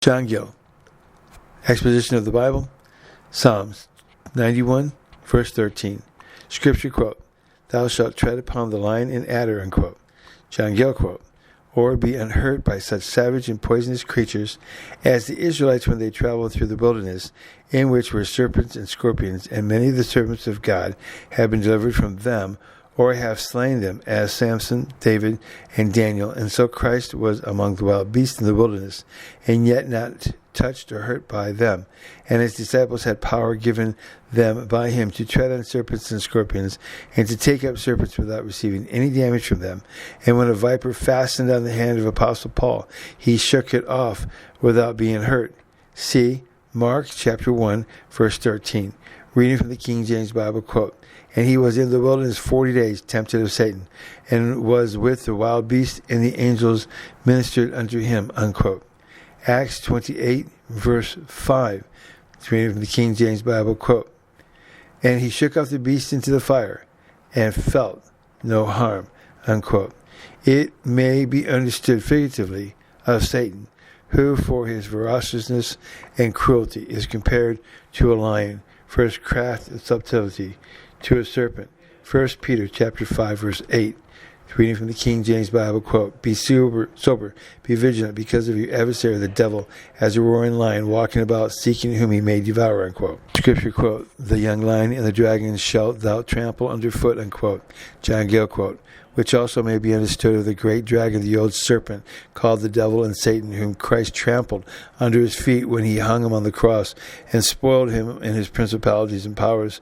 John Gill. Exposition of the Bible. Psalms 91, verse 13. Scripture quote, "Thou shalt tread upon the lion and adder," unquote. John Gill quote, "or be unhurt by such savage and poisonous creatures as the Israelites when they traveled through the wilderness, in which were serpents and scorpions, and many of the servants of God have been delivered from them, or have slain them, as Samson, David, and Daniel. And so Christ was among the wild beasts in the wilderness, and yet not touched or hurt by them. And his disciples had power given them by him to tread on serpents and scorpions, and to take up serpents without receiving any damage from them. And when a viper fastened on the hand of Apostle Paul, he shook it off without being hurt." See Mark chapter 1, verse 13. Reading from the King James Bible quote, "And he was in the wilderness 40 days, tempted of Satan, and was with the wild beasts, and the angels ministered unto him," unquote. Acts 28, verse 5. Reading from the King James Bible quote, "And he shook off the beast into the fire, and felt no harm," unquote. It may be understood figuratively of Satan, who for his ferociousness and cruelty is compared to a lion, for his craft and subtlety to a serpent. 1 Peter chapter 5, verse 8. Reading from the King James Bible quote, "Be sober, be vigilant, because of your adversary the devil, as a roaring lion, walking about, seeking whom he may devour," unquote. Scripture quote, "The young lion and the dragon shalt thou trample underfoot," unquote. John Gill quote, "Which also may be understood of the great dragon, the old serpent, called the devil and Satan, whom Christ trampled under his feet when he hung him on the cross, and spoiled him in his principalities and powers,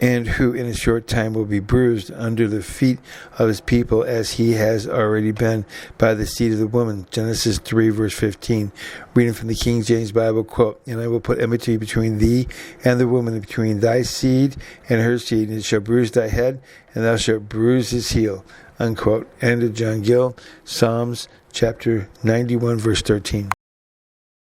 and who in a short time will be bruised under the feet of his people, as he has already been by the seed of the woman." Genesis 3, verse 15. Reading from the King James Bible quote, "And I will put enmity between thee and the woman, and between thy seed and her seed, and it shall bruise thy head, and thou shalt bruise his heel," unquote. End of John Gill, Psalms chapter 91, verse 13.